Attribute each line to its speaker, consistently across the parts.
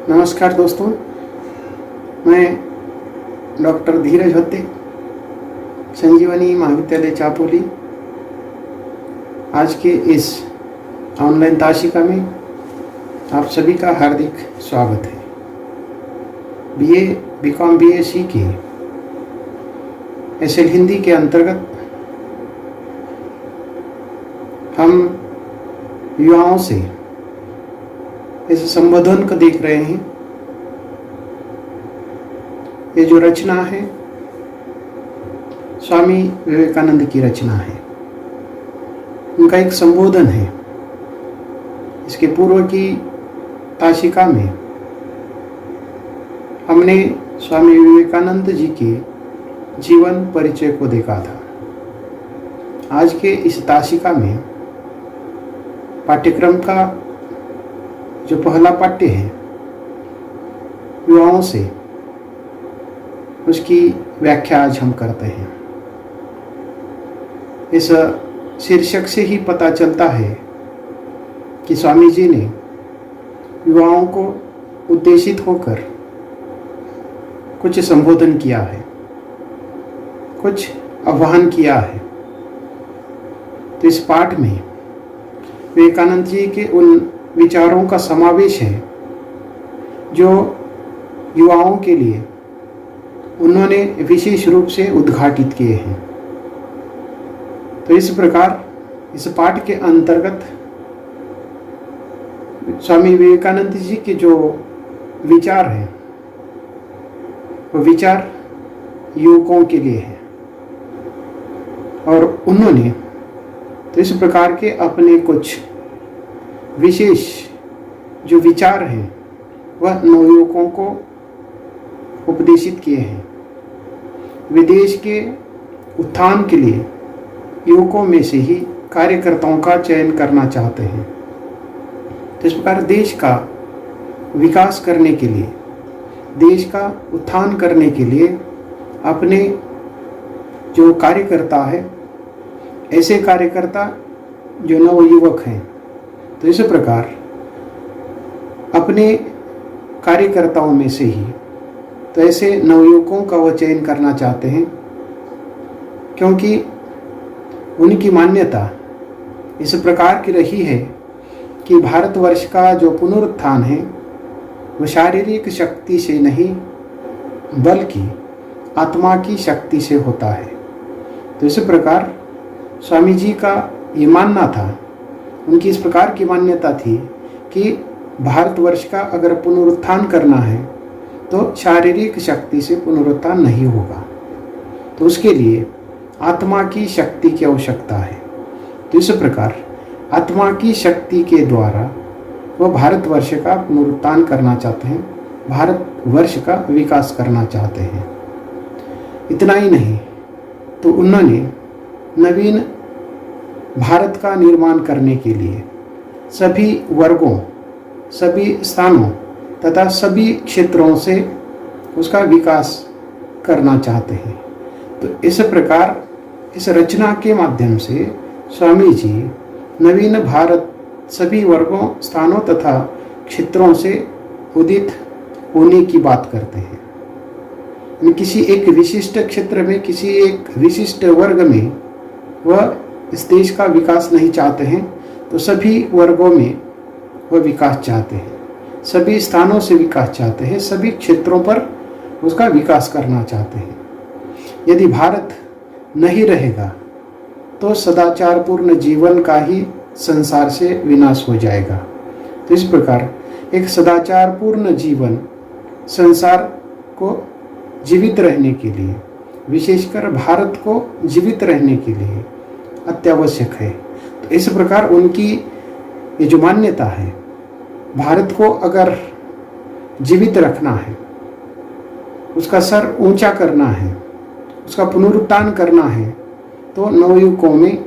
Speaker 1: नमस्कार दोस्तों, मैं डॉक्टर धीरज होते, संजीवनी महाविद्यालय चापोली। आज के इस ऑनलाइन ताशिका में आप सभी का हार्दिक स्वागत है। बीए, बीकॉम, बीएससी के एसएल हिंदी के अंतर्गत हम युवाओं से इस संबोधन को देख रहे हैं। ये जो रचना है स्वामी विवेकानंद की रचना है, उनका एक संबोधन है। इसके पूर्व की ताशिका में हमने स्वामी विवेकानंद जी के जीवन परिचय को देखा था। आज के इस ताशिका में पाठ्यक्रम का जो पहला पाठ्य है युवाओं से, उसकी व्याख्या आज हम करते हैं। इस शीर्षक से ही पता चलता है कि स्वामी जी ने युवाओं को उद्देशित होकर कुछ संबोधन किया है, कुछ आह्वान किया है। तो इस पाठ में विवेकानंद जी के उन विचारों का समावेश है जो युवाओं के लिए उन्होंने विशेष रूप से उद्घाटित किए हैं। तो इस प्रकार इस पाठ के अंतर्गत स्वामी विवेकानंद जी के जो विचार हैं वो विचार युवकों के लिए है, और उन्होंने तो इस प्रकार के अपने कुछ विशेष जो विचार हैं वह नवयुवकों को उपदेशित किए हैं। वे देश के उत्थान के लिए युवकों में से ही कार्यकर्ताओं का चयन करना चाहते हैं। तो इस प्रकार देश का विकास करने के लिए, देश का उत्थान करने के लिए अपने जो कार्यकर्ता है, ऐसे कार्यकर्ता जो नवयुवक हैं, तो इस प्रकार अपने कार्यकर्ताओं में से ही तो ऐसे नवयुवकों का वो चयन करना चाहते हैं, क्योंकि उनकी मान्यता इस प्रकार की रही है कि भारतवर्ष का जो पुनरुत्थान है वो शारीरिक शक्ति से नहीं बल्कि आत्मा की शक्ति से होता है। तो इस प्रकार स्वामी जी का ये मानना था, उनकी इस प्रकार की मान्यता थी कि भारतवर्ष का अगर पुनरुत्थान करना है तो शारीरिक शक्ति से पुनरुत्थान नहीं होगा, तो उसके लिए आत्मा की शक्ति की आवश्यकता है। तो इस प्रकार आत्मा की शक्ति के द्वारा वह भारतवर्ष का पुनरुत्थान करना चाहते हैं, भारतवर्ष का विकास करना चाहते हैं। इतना ही नहीं, तो उन्होंने नवीन भारत का निर्माण करने के लिए सभी वर्गों, सभी स्थानों तथा सभी क्षेत्रों से उसका विकास करना चाहते हैं। तो इस प्रकार इस रचना के माध्यम से स्वामी जी नवीन भारत सभी वर्गों, स्थानों तथा क्षेत्रों से उदित होने की बात करते हैं। किसी एक विशिष्ट क्षेत्र में, किसी एक विशिष्ट वर्ग में वह इस देश का विकास नहीं चाहते हैं, तो सभी वर्गों में वह विकास चाहते हैं, सभी स्थानों से विकास चाहते हैं, सभी क्षेत्रों पर उसका विकास करना चाहते हैं। यदि भारत नहीं रहेगा तो सदाचारपूर्ण जीवन का ही संसार से विनाश हो जाएगा। तो इस प्रकार एक सदाचारपूर्ण जीवन संसार को जीवित रहने के लिए, विशेषकर भारत को जीवित रहने के लिए अत्यावश्यक है। तो इस प्रकार उनकी ये जो मान्यता है, भारत को अगर जीवित रखना है, उसका सर ऊंचा करना है, उसका पुनरुत्थान करना है, तो नवयुवकों में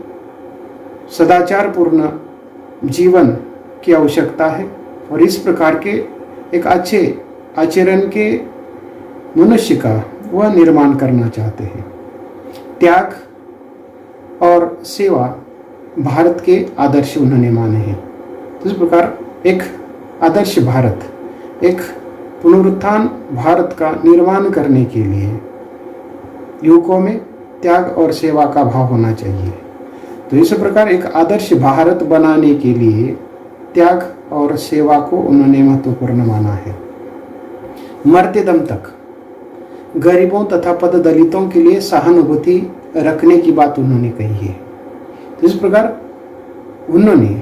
Speaker 1: सदाचारपूर्ण जीवन की आवश्यकता है। और इस प्रकार के एक अच्छे आचरण के मनुष्य का वह निर्माण करना चाहते हैं। त्याग और सेवा भारत के आदर्श उन्होंने माने हैं। तो इस प्रकार एक आदर्श भारत, एक पुनरुत्थान भारत का निर्माण करने के लिए युवकों में त्याग और सेवा का भाव होना चाहिए। तो इस प्रकार एक आदर्श भारत बनाने के लिए त्याग और सेवा को उन्होंने महत्वपूर्ण माना है। मरते दम तक गरीबों तथा पद दलितों के लिए सहानुभूति रखने की बात उन्होंने कही है। तो इस प्रकार उन्होंने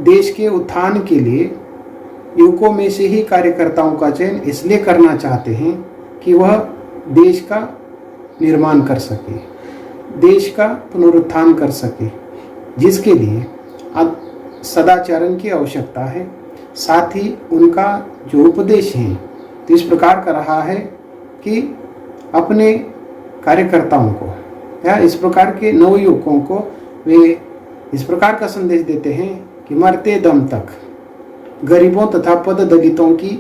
Speaker 1: देश के उत्थान के लिए युवकों में से ही कार्यकर्ताओं का चयन इसलिए करना चाहते हैं कि वह देश का निर्माण कर सके, देश का पुनरुत्थान कर सके, जिसके लिए सदाचरण की आवश्यकता है। साथ ही उनका जो उपदेश है तो इस प्रकार का रहा है कि अपने कार्यकर्ताओं को या इस प्रकार के नवयुवकों को वे इस प्रकार का संदेश देते हैं कि मरते दम तक गरीबों तथा पद दलितों की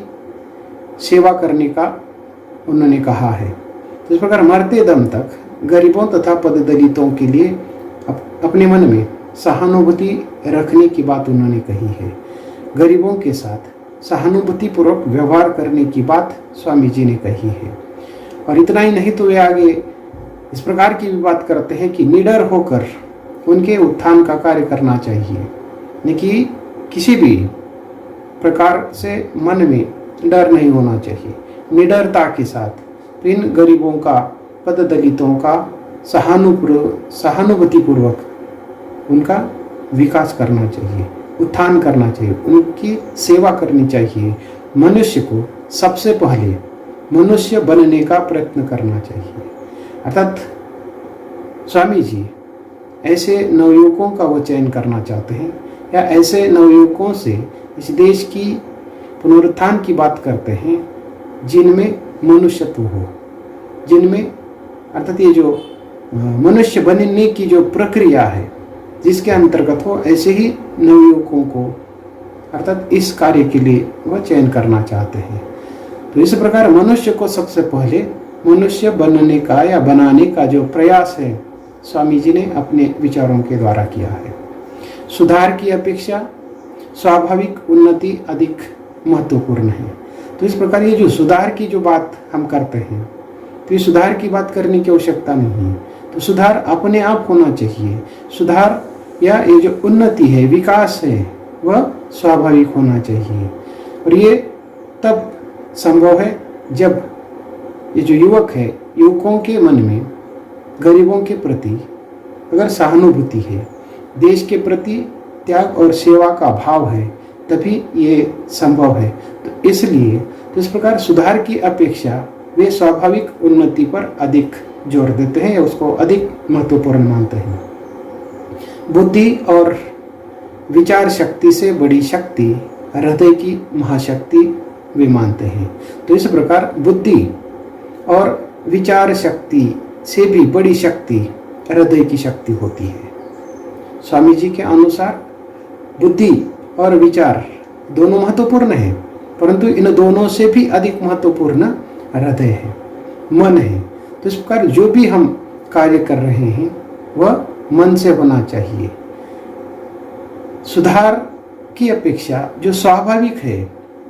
Speaker 1: सेवा करने का उन्होंने कहा है। तो इस प्रकार मरते दम तक गरीबों तथा पद दलितों के लिए अपने मन में सहानुभूति रखने की बात उन्होंने कही है। गरीबों के साथ सहानुभूतिपूर्वक व्यवहार करने की बात स्वामी जी ने कही है। और इतना ही नहीं तो वे आगे इस प्रकार की भी बात करते हैं कि निडर होकर उनके उत्थान का कार्य करना चाहिए, यानी कि किसी भी प्रकार से मन में डर नहीं होना चाहिए। निडरता के साथ इन गरीबों का, पद दलितों का सहानुभूतिपूर्वक उनका विकास करना चाहिए, उत्थान करना चाहिए, उनकी सेवा करनी चाहिए। मनुष्य को सबसे पहले मनुष्य बनने का प्रयत्न करना चाहिए। अर्थात स्वामी जी ऐसे नवयुवकों का वो चयन करना चाहते हैं या ऐसे नवयुवकों से इस देश की पुनरुत्थान की बात करते हैं जिनमें मनुष्यत्व हो, जिनमें अर्थात ये जो मनुष्य बनने की जो प्रक्रिया है जिसके अंतर्गत हो, ऐसे ही नवयुवकों को अर्थात इस कार्य के लिए वह चयन करना चाहते हैं। तो इस प्रकार मनुष्य को सबसे पहले मनुष्य बनने का या बनाने का जो प्रयास है स्वामी जी ने अपने विचारों के द्वारा किया है। सुधार की अपेक्षा स्वाभाविक उन्नति अधिक महत्वपूर्ण है। तो इस प्रकार ये जो सुधार की जो बात हम करते हैं तो ये सुधार की बात करने की आवश्यकता नहीं है। तो सुधार अपने आप होना चाहिए। सुधार या ये जो उन्नति है, विकास है, वह स्वाभाविक होना चाहिए। और ये तब संभव है जब ये जो युवक है, युवकों के मन में गरीबों के प्रति अगर सहानुभूति है, देश के प्रति त्याग और सेवा का भाव है, तभी ये संभव है। तो इसलिए तो इस प्रकार सुधार की अपेक्षा वे स्वाभाविक उन्नति पर अधिक जोर देते हैं या उसको अधिक महत्वपूर्ण मानते हैं। बुद्धि और विचार शक्ति से बड़ी शक्ति हृदय की महाशक्ति वे मानते हैं। तो इस प्रकार बुद्धि और विचार शक्ति से भी बड़ी शक्ति हृदय की शक्ति होती है। स्वामी जी के अनुसार बुद्धि और विचार दोनों महत्वपूर्ण हैं, परंतु इन दोनों से भी अधिक महत्वपूर्ण हृदय है, मन है। तो इस प्रकार जो भी हम कार्य कर रहे हैं वह मन से होना चाहिए। सुधार की अपेक्षा जो स्वाभाविक है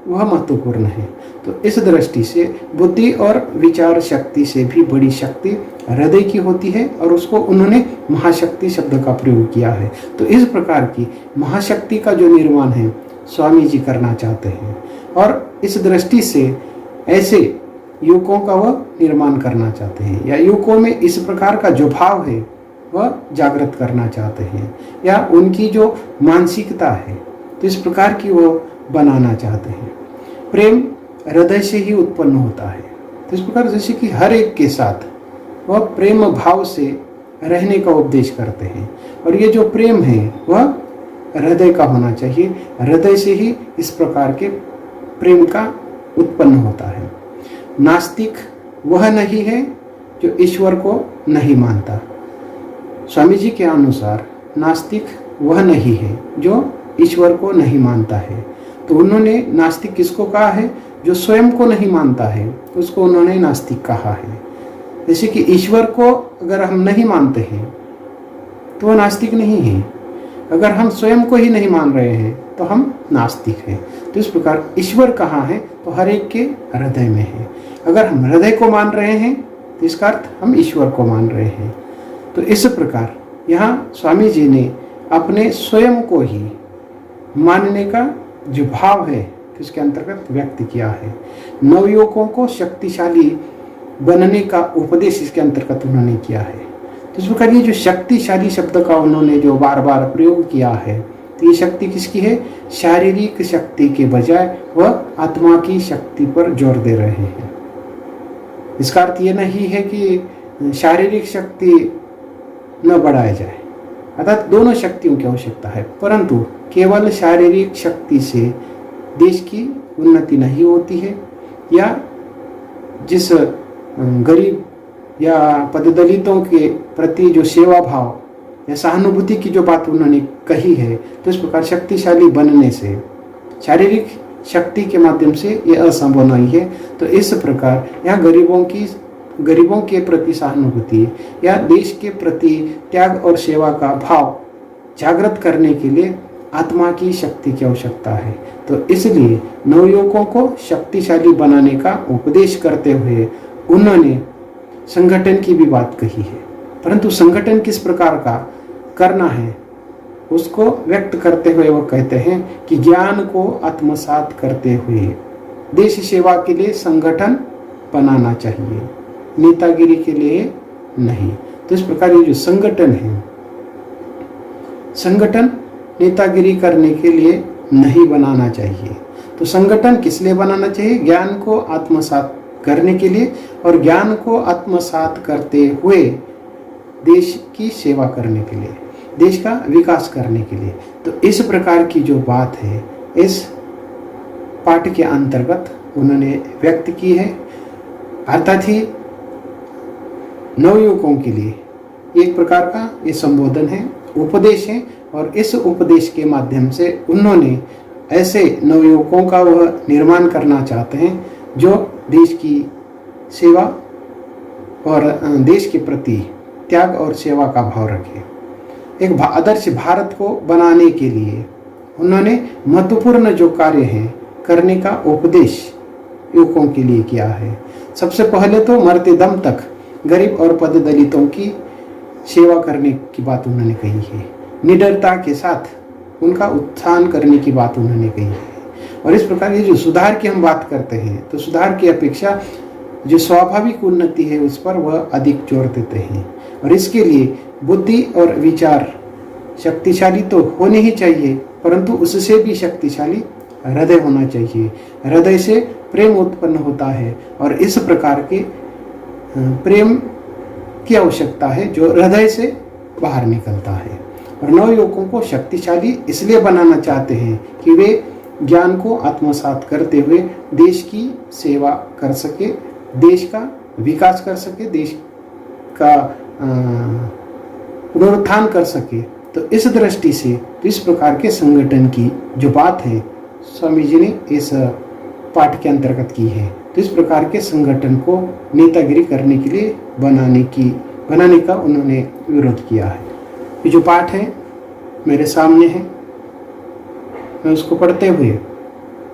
Speaker 1: वह महत्वपूर्ण है। तो इस दृष्टि से बुद्धि और विचार शक्ति से भी बड़ी शक्ति हृदय की होती है और उसको उन्होंने महाशक्ति शब्द का प्रयोग किया है। तो इस प्रकार की महाशक्ति का जो निर्माण है स्वामी जी करना चाहते हैं और इस दृष्टि से ऐसे युवकों का वह निर्माण करना चाहते हैं या युवकों में इस प्रकार का जो भाव है वह जागृत करना चाहते हैं या उनकी जो मानसिकता है तो इस प्रकार की वो बनाना चाहते हैं। प्रेम हृदय से ही उत्पन्न होता है। तो इस प्रकार जैसे कि हर एक के साथ वह प्रेम भाव से रहने का उपदेश करते हैं और ये जो प्रेम है वह हृदय का होना चाहिए। हृदय से ही इस प्रकार के प्रेम का उत्पन्न होता है। नास्तिक वह नहीं है जो ईश्वर को नहीं मानता। स्वामी जी के अनुसार नास्तिक वह नहीं है जो ईश्वर को नहीं मानता है। तो उन्होंने नास्तिक किसको कहा है? जो स्वयं को नहीं मानता है उसको उन्होंने नास्तिक कहा है। जैसे कि ईश्वर को अगर हम नहीं मानते हैं तो वह नास्तिक नहीं है। अगर हम स्वयं को ही नहीं मान रहे हैं तो हम नास्तिक हैं। तो इस प्रकार ईश्वर कहाँ है? तो हर एक के हृदय में है। अगर हम हृदय को मान रहे हैं तो इसका अर्थ हम ईश्वर को मान रहे हैं। तो इस प्रकार यहाँ स्वामी जी ने अपने स्वयं को ही मानने का जो भाव है इसके अंतर्गत व्यक्त किया है। नवयुवकों को शक्तिशाली बनने का उपदेश इसके अंतर्गत उन्होंने किया है। तो इस प्रकार ये जो शक्तिशाली शब्द का उन्होंने जो बार बार प्रयोग किया है, तो ये शक्ति किसकी है? शारीरिक शक्ति के बजाय वह आत्मा की शक्ति पर जोर दे रहे हैं। इसका अर्थ ये नहीं है कि शारीरिक शक्ति न बढ़ाया जाए, अर्थात दोनों शक्तियों की आवश्यकता है, परंतु केवल शारीरिक शक्ति से देश की उन्नति नहीं होती है, या जिस गरीब या पददलितों के प्रति जो सेवा भाव या सहानुभूति की जो बात उन्होंने कही है, तो इस प्रकार शक्तिशाली बनने से शारीरिक शक्ति के माध्यम से ये असंभव नहीं है। तो इस प्रकार यहाँ गरीबों के प्रति सहानुभूति या देश के प्रति त्याग और सेवा का भाव जागृत करने के लिए आत्मा की शक्ति की आवश्यकता है। तो इसलिए नवयुवकों को शक्तिशाली बनाने का उपदेश करते हुए उन्होंने संगठन की भी बात कही है, परंतु संगठन किस प्रकार का करना है उसको व्यक्त करते हुए वो कहते हैं कि ज्ञान को आत्मसात करते हुए देश सेवा के लिए संगठन बनाना चाहिए, नेतागिरी के लिए नहीं। तो इस प्रकार ये जो संगठन है, संगठन नेतागिरी करने के लिए नहीं बनाना चाहिए। तो संगठन किस लिए बनाना चाहिए? ज्ञान को आत्मसात करने के लिए, और ज्ञान को आत्मसात करते हुए देश की सेवा करने के लिए, देश का विकास करने के लिए। तो इस प्रकार की जो बात है इस पाठ के अंतर्गत उन्होंने व्यक्त की है। अर्थात ही नवयुवकों के लिए एक प्रकार का ये संबोधन है, उपदेश है, और इस उपदेश के माध्यम से उन्होंने ऐसे नवयुवकों का वह निर्माण करना चाहते हैं जो देश की सेवा और देश के प्रति त्याग और सेवा का भाव रखे। एक आदर्श भारत को बनाने के लिए उन्होंने महत्वपूर्ण जो कार्य हैं करने का उपदेश युवकों के लिए किया है। सबसे पहले तो मरते दम तक गरीब और पददलितों की सेवा करने की बात उन्होंने कही है, निडरता के साथ उनका उत्थान करने की बात उन्होंने कही है। और इस प्रकार ये जो सुधार की हम बात करते हैं, तो सुधार की अपेक्षा जो स्वाभाविक उन्नति है उस पर वह अधिक जोर देते हैं। और इसके लिए बुद्धि और विचार शक्तिशाली तो होने ही चाहिए, परंतु उससे भी शक्तिशाली हृदय होना चाहिए। हृदय से प्रेम उत्पन्न होता है, और इस प्रकार के प्रेम की आवश्यकता है जो हृदय से बाहर निकलता है। और नवयुवकों को शक्तिशाली इसलिए बनाना चाहते हैं कि वे ज्ञान को आत्मसात करते हुए देश की सेवा कर सके, देश का विकास कर सके, देश का पुनरुत्थान कर सके। तो इस दृष्टि से इस प्रकार के संगठन की जो बात है स्वामी जी ने इस पाठ के अंतर्गत की है। तो इस प्रकार के संगठन को नेतागिरी करने के लिए बनाने का उन्होंने विरोध किया है। ये जो पाठ है मेरे सामने है, मैं उसको पढ़ते हुए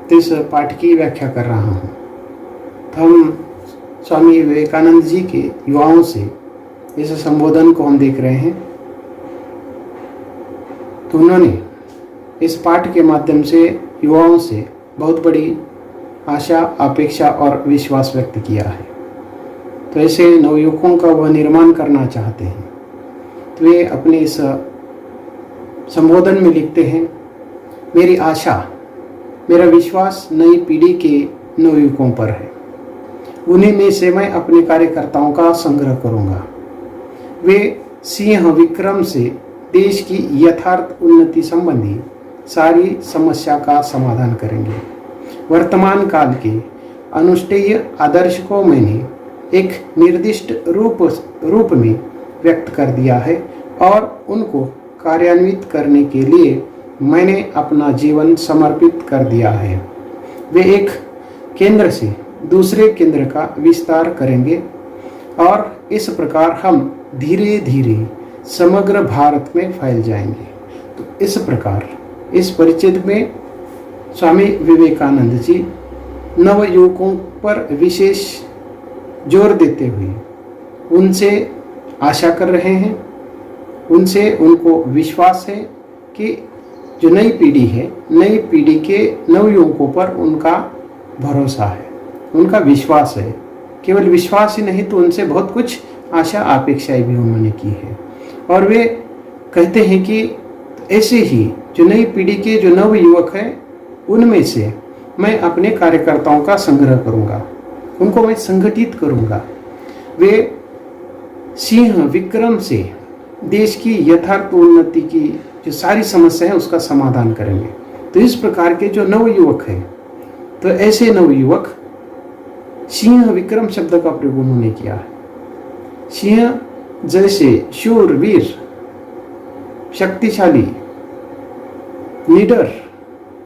Speaker 1: तो इस पाठ की व्याख्या कर रहा हूँ। तो हम स्वामी विवेकानंद जी के युवाओं से इस संबोधन को हम देख रहे हैं। तो उन्होंने इस पाठ के माध्यम से युवाओं से बहुत बड़ी आशा, अपेक्षा और विश्वास व्यक्त किया है। तो ऐसे नवयुवकों का वह निर्माण करना चाहते हैं। तो वे अपने इस संबोधन में लिखते हैं, मेरी आशा, मेरा विश्वास नई पीढ़ी के नवयुवकों पर है। उन्हीं में से मैं अपने कार्यकर्ताओं का संग्रह करूंगा। वे सिंह विक्रम से देश की यथार्थ उन्नति संबंधी सारी समस्या का समाधान करेंगे। वर्तमान काल के अनुष्ठेय आदर्श को मैंने एक निर्दिष्ट रूप में व्यक्त कर दिया है और उनको कार्यान्वित करने के लिए मैंने अपना जीवन समर्पित कर दिया है। वे एक केंद्र से दूसरे केंद्र का विस्तार करेंगे और इस प्रकार हम धीरे धीरे समग्र भारत में फैल जाएंगे। तो इस प्रकार इस परिच्छेद में स्वामी विवेकानंद जी नव युवकों पर विशेष जोर देते हुए उनसे आशा कर रहे हैं, उनसे उनको विश्वास है कि जो नई पीढ़ी है, नई पीढ़ी के नव युवकों पर उनका भरोसा है, उनका विश्वास है। केवल विश्वास ही नहीं तो उनसे बहुत कुछ आशा अपेक्षाएं भी उन्होंने की है। और वे कहते हैं कि ऐसे ही जो नई पीढ़ी के जो नव युवक हैं उनमें से मैं अपने कार्यकर्ताओं का संग्रह करूंगा, उनको मैं संगठित करूंगा। वे सिंह विक्रम से देश की यथार्थ उन्नति की जो सारी समस्या है उसका समाधान करेंगे। तो इस प्रकार के जो नव युवक हैं, तो ऐसे नव युवक सिंह विक्रम शब्द का प्रयोग उन्होंने किया है। सिंह जैसे शूर, वीर, शक्तिशाली, निडर,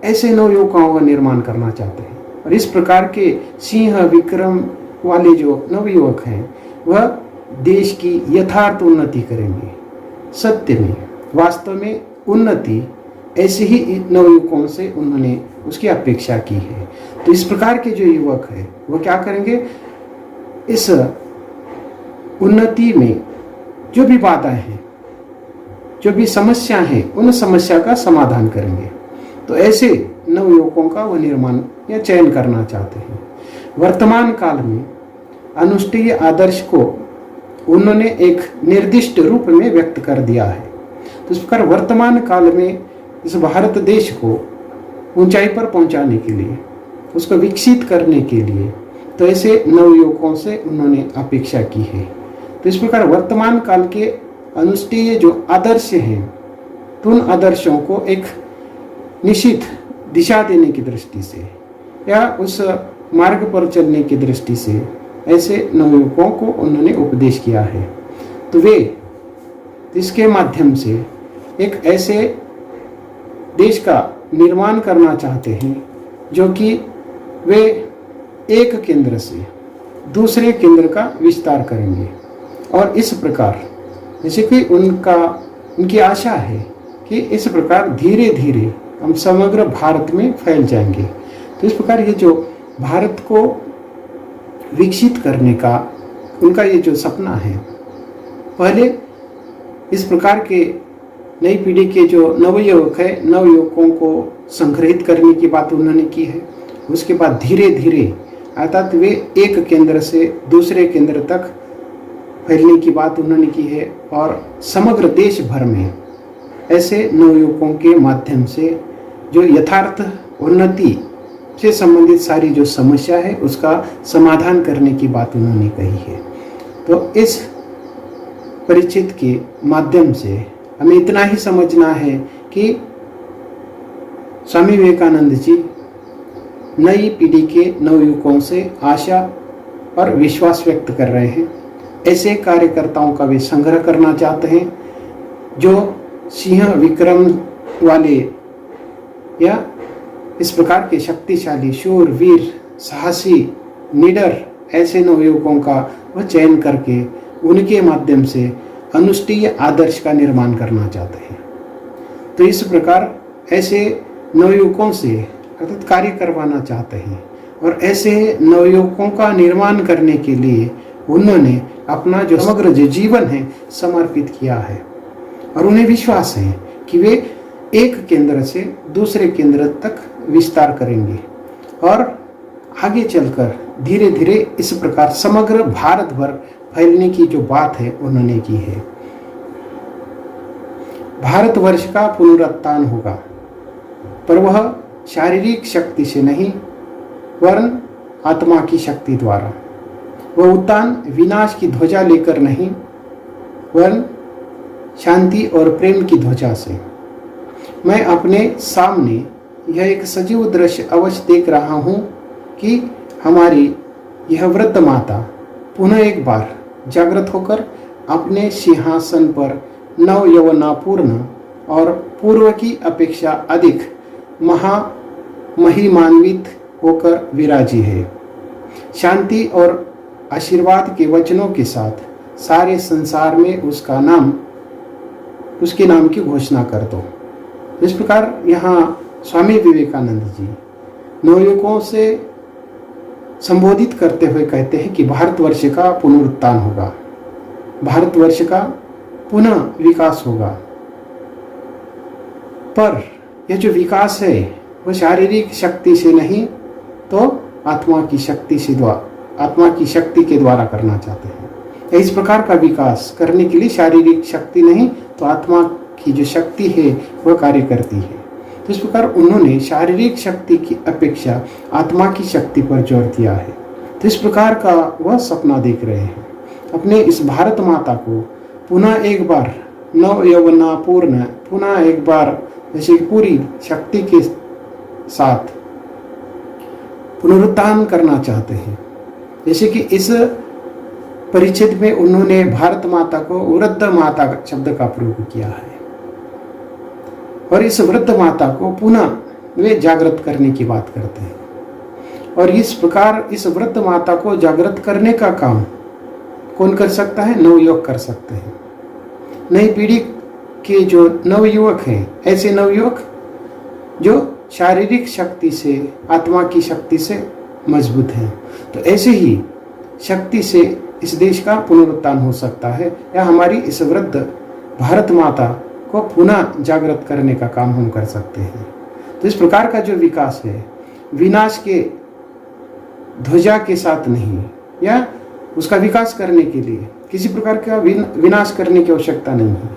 Speaker 1: ऐसे नव युवकों का निर्माण करना चाहते हैं। और इस प्रकार के सिंह विक्रम वाले जो नव युवक हैं वह देश की यथार्थ उन्नति करेंगे। सत्य में, वास्तव में उन्नति ऐसे ही नवयुवकों से उन्होंने उसकी अपेक्षा की है। तो इस प्रकार के जो युवक है वो क्या करेंगे, इस उन्नति में जो भी बाधाएं हैं, जो भी समस्या है, उन समस्या का समाधान करेंगे। तो ऐसे नवयुवकों का वो निर्माण या चयन करना चाहते हैं। वर्तमान काल में अनुष्ठेय आदर्श को उन्होंने एक निर्दिष्ट रूप में व्यक्त कर दिया है। तो इस प्रकार वर्तमान काल में इस भारत देश को ऊंचाई पर पहुंचाने के लिए, उसको विकसित करने के लिए, तो ऐसे नवयुवकों से उन्होंने अपेक्षा की है। तो इस प्रकार वर्तमान काल के अनुष्ठेय जो आदर्श हैं, तो उन आदर्शों को एक निश्चित दिशा देने की दृष्टि से या उस मार्ग पर चलने की दृष्टि से ऐसे नवयुवकों को उन्होंने उपदेश किया है। तो वे इसके माध्यम से एक ऐसे देश का निर्माण करना चाहते हैं जो कि वे एक केंद्र से दूसरे केंद्र का विस्तार करेंगे। और इस प्रकार जैसे कि उनकी आशा है कि इस प्रकार धीरे धीरे हम समग्र भारत में फैल जाएंगे। तो इस प्रकार ये जो भारत को विकसित करने का उनका ये जो सपना है, पहले इस प्रकार के नई पीढ़ी के जो नवयुवक है, नवयुवकों को संग्रहित करने की बात उन्होंने की है। उसके बाद धीरे धीरे अर्थात वे एक केंद्र से दूसरे केंद्र तक फैलने की बात उन्होंने की है। और समग्र देश भर में ऐसे नवयुवकों के माध्यम से जो यथार्थ उन्नति से संबंधित सारी जो समस्या है उसका समाधान करने की बात उन्होंने कही है। तो इस परिचित के माध्यम से हमें इतना ही समझना है कि स्वामी विवेकानंद जी नई पीढ़ी के नवयुवकों से आशा और विश्वास व्यक्त कर रहे हैं। ऐसे कार्यकर्ताओं का वे संग्रह करना चाहते हैं जो सिंह विक्रम वाले या इस प्रकार के शक्तिशाली, शूर, वीर, साहसी, निडर ऐसे नवयुवकों का वह चयन करके उनके माध्यम से अनुष्ठेय आदर्श का निर्माण करना चाहते हैं। तो इस प्रकार ऐसे नवयुवकों से अर्थात कार्य करवाना चाहते हैं। और ऐसे नवयुवकों का निर्माण करने के लिए उन्होंने अपना जो समग्र जो जीवन है समर्पित किया है। और उन्हें विश्वास है कि वे एक केंद्र से दूसरे केंद्र तक विस्तार करेंगे और आगे चलकर धीरे धीरे इस प्रकार समग्र भारत भर फैलने की जो बात है उन्होंने की है। भारतवर्ष का पुनरुत्थान होगा, पर वह शारीरिक शक्ति से नहीं वरन आत्मा की शक्ति द्वारा। वह उत्थान विनाश की ध्वजा लेकर नहीं वरन शांति और प्रेम की ध्वजा से। मैं अपने सामने यह एक सजीव दृश्य अवश्य देख रहा हूँ कि हमारी यह वृद्ध माता पुनः एक बार जागृत होकर अपने सिंहासन पर नव यौवनापूर्ण और पूर्व की अपेक्षा अधिक महिमान्वित होकर विराजी है। शांति और आशीर्वाद के वचनों के साथ सारे संसार में उसके नाम की घोषणा कर दो। इस प्रकार यहाँ स्वामी विवेकानंद जी नवयुवकों से संबोधित करते हुए कहते हैं कि भारतवर्ष का पुनरुत्थान होगा, भारतवर्ष का पुनः विकास होगा। पर यह जो विकास है वह शारीरिक शक्ति से नहीं तो आत्मा की शक्ति के द्वारा करना चाहते हैं। इस प्रकार का विकास करने के लिए शारीरिक शक्ति नहीं तो आत्मा की जो शक्ति है वह कार्य करती है। तो इस प्रकार उन्होंने शारीरिक शक्ति की अपेक्षा आत्मा की शक्ति पर जोर दिया है। तो इस प्रकार का वह सपना देख रहे हैं, अपने इस भारत माता को पुनः एक बार नव यौवनापूर्ण, पुनः एक बार जैसे पूरी शक्ति के साथ पुनरुत्थान करना चाहते हैं। जैसे कि इस परिच्छेद में उन्होंने भारत माता को वृद्ध माता शब्द का प्रयोग किया है और इस वृद्ध माता को पुनः वे जागृत करने की बात करते हैं। और इस प्रकार इस वृद्ध माता को जागृत करने का काम कौन कर सकता है? नवयुवक कर सकते हैं। नई पीढ़ी के जो नवयुवक हैं, ऐसे नवयुवक जो शारीरिक शक्ति से, आत्मा की शक्ति से मजबूत हैं। तो ऐसे ही शक्ति से इस देश का पुनरुत्थान हो सकता है या हमारी इस वृद्ध भारत माता को पुनः जागृत करने का काम हम कर सकते हैं। तो इस प्रकार का जो विकास है विनाश के ध्वजा के साथ नहीं, या उसका विकास करने के लिए किसी प्रकार का विनाश करने की आवश्यकता नहीं है,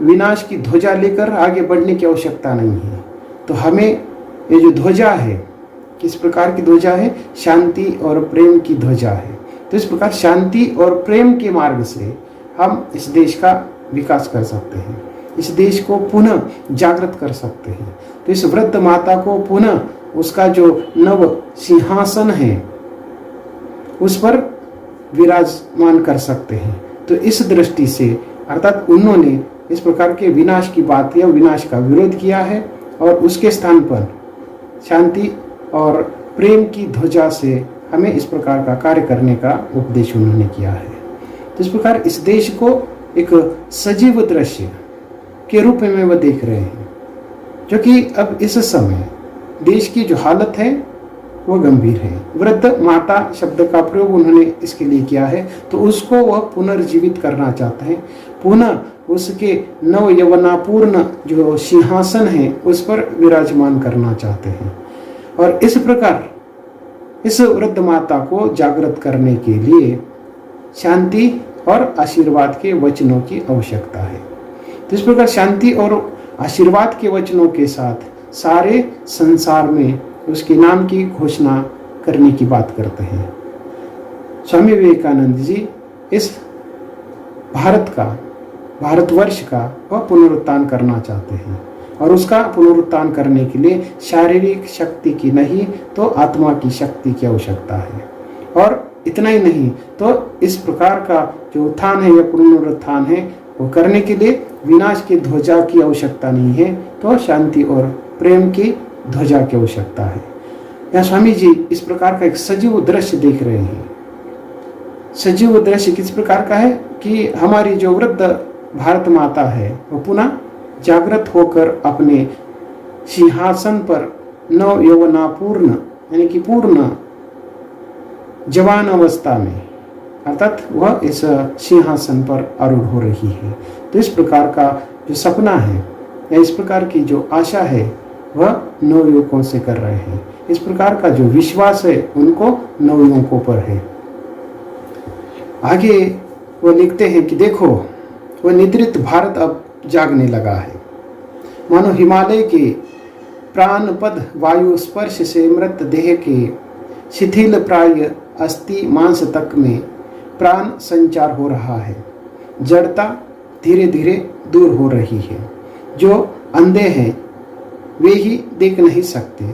Speaker 1: विनाश की ध्वजा लेकर आगे बढ़ने की आवश्यकता नहीं है। तो हमें ये जो ध्वजा है, किस प्रकार की ध्वजा है? शांति और प्रेम की ध्वजा है। तो इस प्रकार शांति और प्रेम के मार्ग से हम इस देश का विकास कर सकते हैं, इस देश को पुनः जागृत कर सकते हैं। तो इस वृद्ध माता को पुनः उसका जो नव सिंहासन है उस पर विराजमान कर सकते हैं। तो इस दृष्टि से अर्थात उन्होंने इस प्रकार के विनाश की बात या विनाश का विरोध किया है और उसके स्थान पर शांति और प्रेम की ध्वजा से हमें इस प्रकार का कार्य करने का उपदेश उन्होंने किया है। तो इस प्रकार इस देश को एक सजीव दृश्य के रूप में वह देख रहे हैं, जो कि अब इस समय देश की जो हालत है वह गंभीर है। वृद्ध माता शब्द का प्रयोग उन्होंने इसके लिए किया है, तो उसको वह पुनर्जीवित करना चाहते हैं, पुनः उसके नव यौवनापूर्ण जो सिंहासन है उस पर विराजमान करना चाहते हैं। और इस प्रकार इस वृद्ध माता को जागृत करने के लिए शांति और आशीर्वाद के वचनों की आवश्यकता है। तो इस प्रकार शांति और आशीर्वाद के वचनों के साथ सारे संसार में उसके नाम की घोषणा करने की बात करते हैं। स्वामी विवेकानंद जी इस भारतवर्ष का वह पुनरुत्थान करना चाहते हैं और उसका पुनरुत्थान करने के लिए शारीरिक शक्ति की नहीं तो आत्मा की शक्ति की आवश्यकता है। और इतना ही नहीं तो इस प्रकार का जो उत्थान है या पुनरुत्थान है वो करने के लिए विनाश की ध्वजा की आवश्यकता नहीं है, तो शांति और प्रेम की ध्वजा की आवश्यकता है। यहाँ स्वामी जी इस प्रकार का एक सजीव दृश्य देख रहे हैं। सजीव दृश्य किस प्रकार का है कि हमारी जो वृद्ध भारत माता है वो पुनः जागृत होकर अपने सिंहासन पर नव यौवनापूर्ण यानी कि पूर्ण जवान अवस्था में अर्थात वह इस सिंहासन पर आरूढ़ हो रही है। तो इस प्रकार का जो सपना है या इस प्रकार की जो आशा है वह नवयुवकों से कर रहे हैं। इस प्रकार का जो विश्वास है उनको नवयुवकों पर है। आगे वो लिखते हैं कि देखो वह निद्रित भारत अब जागने लगा है, मानो हिमालय के प्राणपद वायु स्पर्श से मृत देह के शिथिल प्राय अस्थि मांस तक में प्राण संचार हो रहा है। जड़ता धीरे धीरे दूर हो रही है। जो अंधे हैं वे ही देख नहीं सकते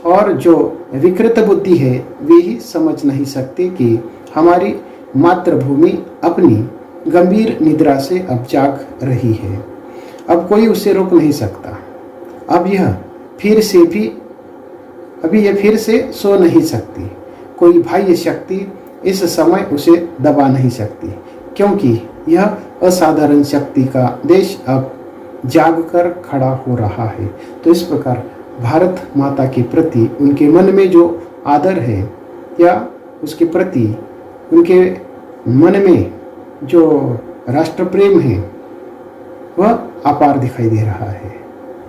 Speaker 1: और जो विकृत बुद्धि है वे ही समझ नहीं सकते कि हमारी मातृभूमि अपनी गंभीर निद्रा से अब जाग रही है। अब कोई उसे रोक नहीं सकता। अब यह फिर से सो नहीं सकती। कोई बाह्य शक्ति इस समय उसे दबा नहीं सकती, क्योंकि यह असाधारण शक्ति का देश अब जाग कर खड़ा हो रहा है। तो इस प्रकार भारत माता के प्रति उनके मन में जो आदर है या उसके प्रति उनके मन में जो राष्ट्र प्रेम है वह अपार दिखाई दे रहा है।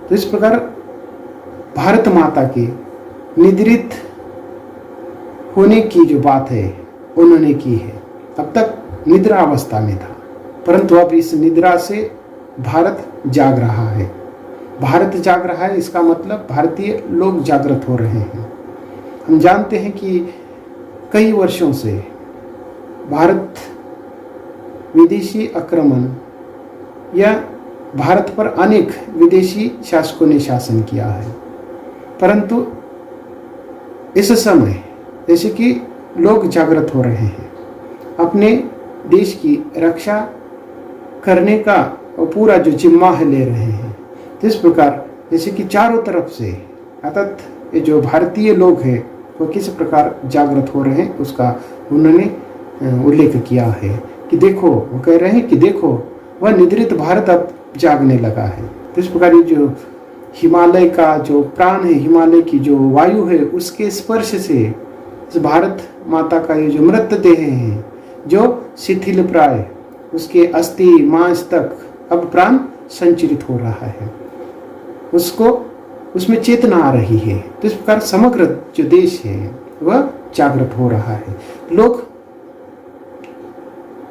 Speaker 1: तो इस प्रकार भारत माता के निद्रित होने की जो बात है उन्होंने की है। अब तक निद्रा अवस्था में था, परंतु अब इस निद्रा से भारत जाग रहा है। भारत जाग रहा है, इसका मतलब भारतीय लोग जागृत हो रहे हैं। हम जानते हैं कि कई वर्षों से भारत विदेशी आक्रमण या भारत पर अनेक विदेशी शासकों ने शासन किया है, परंतु इस समय जैसे कि लोग जागृत हो रहे हैं, अपने देश की रक्षा करने का पूरा जो जिम्मा है ले रहे हैं। तो इस प्रकार जैसे कि चारों तरफ से अर्थात ये जो भारतीय लोग हैं वो किस प्रकार जागृत हो रहे हैं उसका उन्होंने उल्लेख किया है कि देखो, वो कह रहे हैं कि देखो वह निद्रित भारत अब जागने लगा है। तो इस प्रकार ये जो हिमालय का जो प्राण है, हिमालय की जो वायु है, उसके स्पर्श से इस भारत माता का ये जो मृतदेह है जो शिथिल प्राय, उसके अस्थि मांस तक अब प्राण संचरित हो रहा है, उसको उसमें चेतना आ रही है। तो इस प्रकार समग्र जो देश है वह जागृत हो रहा है, लोग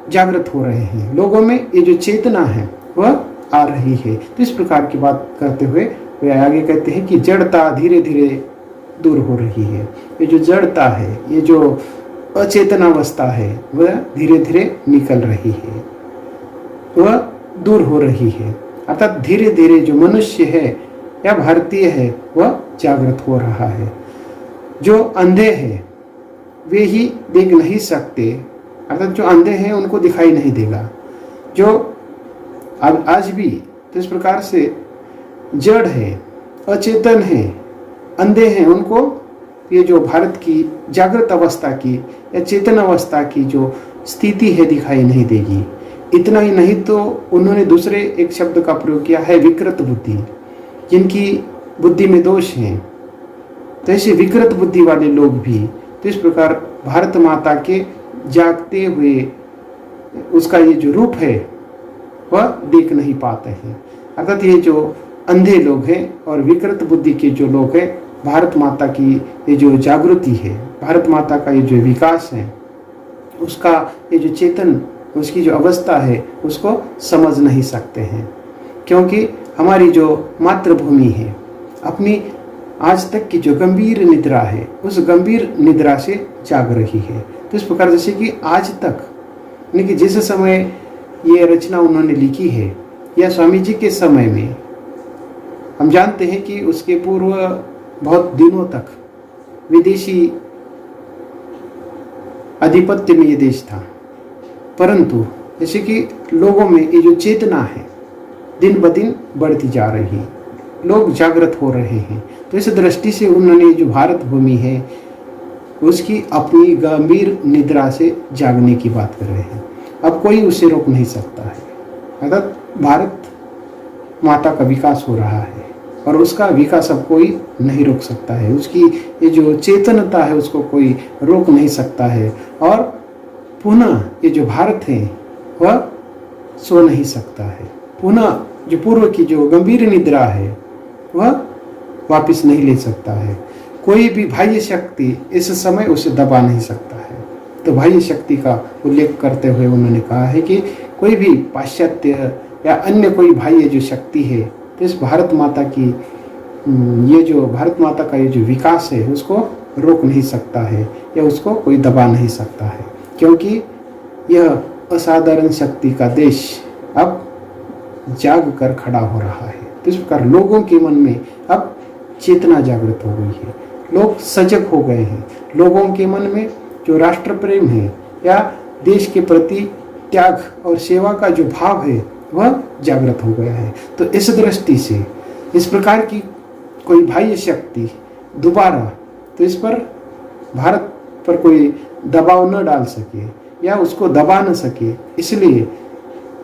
Speaker 1: जागृत हो रहे हैं, लोगों में ये जो चेतना है वह आ रही है। तो इस प्रकार की बात करते हुए वे आगे कहते हैं कि जड़ता धीरे धीरे दूर हो रही है। ये जो जड़ता है, ये जो अचेतनावस्था है वह धीरे धीरे निकल रही है, वह दूर हो रही है। अर्थात धीरे धीरे जो मनुष्य है या भारतीय है वह जागृत हो रहा है। जो अंधे हैं वे ही देख नहीं सकते, अर्थात जो अंधे हैं उनको दिखाई नहीं देगा। जो अब आज भी तो इस प्रकार से जड़ है, अचेतन है, अंधे हैं, उनको ये जो भारत की जागृत अवस्था की या चेतन अवस्था की जो स्थिति है दिखाई नहीं देगी। इतना ही नहीं तो उन्होंने दूसरे एक शब्द का प्रयोग किया है, विकृत बुद्धि, जिनकी बुद्धि में दोष हैं। तो ऐसे विकृत बुद्धि वाले लोग भी तो इस प्रकार भारत माता के जागते हुए उसका ये जो रूप है वह देख नहीं पाते हैं। अर्थात ये जो अंधे लोग हैं और विकृत बुद्धि के जो लोग हैं, भारत माता की ये जो जागृति है, भारत माता का ये जो विकास है, उसका ये जो चेतन, उसकी जो अवस्था है उसको समझ नहीं सकते हैं, क्योंकि हमारी जो मातृभूमि है अपनी आज तक की जो गंभीर निद्रा है उस गंभीर निद्रा से जाग रही है। तो इस प्रकार जैसे कि आज तक यानी कि जिस समय ये रचना उन्होंने लिखी है या स्वामी जी के समय में, हम जानते हैं कि उसके पूर्व बहुत दिनों तक विदेशी आधिपत्य में ये देश था, परंतु जैसे कि लोगों में ये जो चेतना है दिन ब दिन बढ़ती जा रही, लोग जागृत हो रहे हैं। तो इस दृष्टि से उन्होंने जो भारत भूमि है उसकी अपनी गंभीर निद्रा से जागने की बात कर रहे हैं। अब कोई उसे रोक नहीं सकता है। अर्थात भारत माता का विकास हो रहा है और उसका विकास अब कोई नहीं रोक सकता है। उसकी ये जो चेतनता है उसको कोई रोक नहीं सकता है और पुनः ये जो भारत है वह सो नहीं सकता है। पुनः जो पूर्व की जो गंभीर निद्रा है वह वापस नहीं ले सकता है। कोई भी बाह्य शक्ति इस समय उसे दबा नहीं सकता है। तो बाह्य शक्ति का उल्लेख करते हुए उन्होंने कहा है कि कोई भी पाश्चात्य या अन्य कोई बाह्य जो शक्ति है तो इस भारत माता की ये जो भारत माता का ये जो विकास है उसको रोक नहीं सकता है या उसको कोई दबा नहीं सकता है, क्योंकि यह असाधारण शक्ति का देश अब जाग कर खड़ा हो रहा है। तो इस प्रकार लोगों के मन में अब चेतना जागृत हो गई है, लोग सजग हो गए हैं। लोगों के मन में जो राष्ट्र प्रेम है या देश के प्रति त्याग और सेवा का जो भाव है वह जागृत हो गया है। तो इस दृष्टि से इस प्रकार की कोई बाह्य शक्ति दोबारा तो इस पर भारत पर कोई दबाव न डाल सके या उसको दबा न सके, इसलिए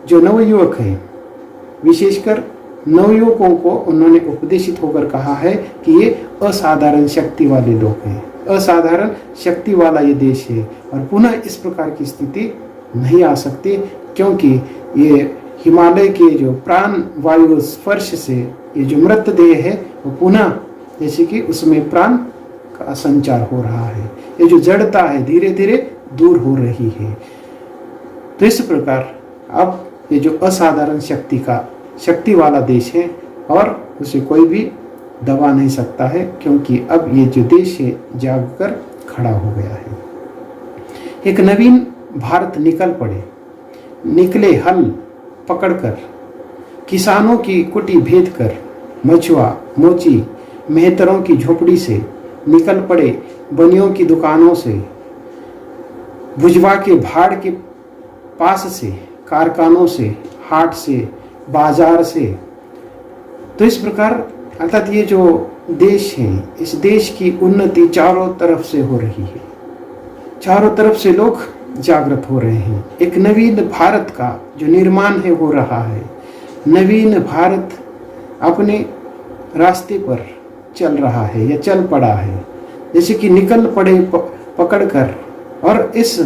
Speaker 1: जो नवयुवक है विशेषकर नवयुवकों को उन्होंने उपदेशित होकर कहा है कि ये असाधारण शक्ति वाले लोग हैं, असाधारण शक्ति वाला ये देश है और पुनः इस प्रकार की स्थिति नहीं आ सकती, क्योंकि ये हिमालय के जो प्राण वायु स्पर्श से ये जो मृतदेह है वो पुनः जैसे कि उसमें प्राण का संचार हो रहा है, ये जो जड़ता है धीरे धीरे दूर हो रही है। तो इस प्रकार अब ये जो असाधारण शक्ति वाला देश है और उसे कोई भी दबा नहीं सकता है, क्योंकि अब ये जो देश है जागकर खड़ा हो गया है। एक नवीन भारत निकल पड़े, निकले हल पकड़कर, किसानों की कुटी भेद कर, मछुआ मोची मेहतरों की झोपड़ी से निकल पड़े, बनियों की दुकानों से, भुजवा के भाड़ के पास से, कारखानों से, हाट से, बाजार से। तो इस प्रकार अर्थात ये जो देश है, इस देश की उन्नति चारों तरफ से हो रही है, चारों तरफ से लोग जागृत हो रहे हैं। एक नवीन भारत का जो निर्माण है हो रहा है, नवीन भारत अपने रास्ते पर चल रहा है या चल पड़ा है, जैसे कि निकल पड़े पकड़कर, और इस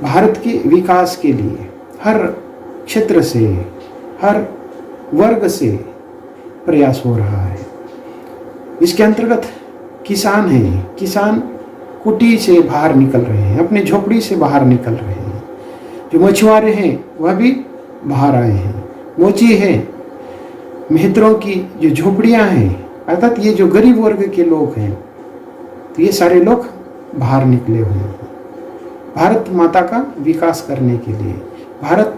Speaker 1: भारत के विकास के लिए हर क्षेत्र से, हर वर्ग से प्रयास हो रहा है। इसके अंतर्गत किसान हैं, किसान कुटी से बाहर निकल रहे हैं, अपने झोपड़ी से बाहर निकल रहे हैं। जो मछुआरे हैं वह भी बाहर आए हैं, मोची है, मेहतरों की जो झोपड़ियां हैं, अर्थात ये जो गरीब वर्ग के लोग हैं, तो ये सारे लोग बाहर निकले हुए हैं भारत माता का विकास करने के लिए, भारत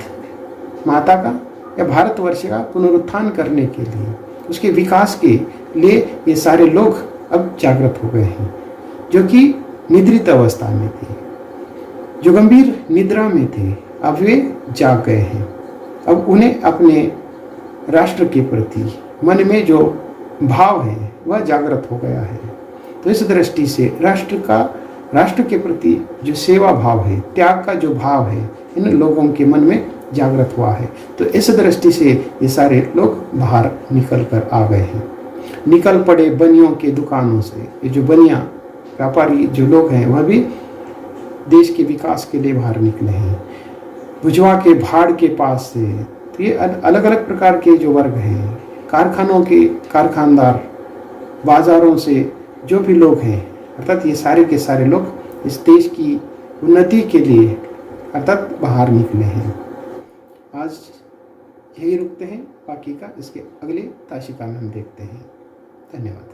Speaker 1: माता का या भारतवर्ष का पुनरुत्थान करने के लिए, उसके विकास के लिए ये सारे लोग अब जागृत हो गए हैं। जो कि निद्रित अवस्था में थे, जो गंभीर निद्रा में थे, अब वे जाग गए हैं। अब उन्हें अपने राष्ट्र के प्रति मन में जो भाव है वह जागृत हो गया है। तो इस दृष्टि से राष्ट्र के प्रति जो सेवा भाव है, त्याग का जो भाव है, इन लोगों के मन में जागृत हुआ है। तो इस दृष्टि से ये सारे लोग बाहर निकल कर आ गए हैं। निकल पड़े बनियों के दुकानों से, ये जो बनिया व्यापारी जो लोग हैं वह भी देश के विकास के लिए बाहर निकले हैं। भुजवा के भाड़ के पास से, तो ये अलग अलग प्रकार के जो वर्ग हैं, कारखानों के कारखानदार, बाजारों से जो भी लोग हैं, अर्थात ये सारे के सारे लोग इस देश की उन्नति के लिए अर्थात बाहर निकले हैं। आज यही रुकते हैं, बाकी का इसके अगले ताशिका में हम देखते हैं। धन्यवाद।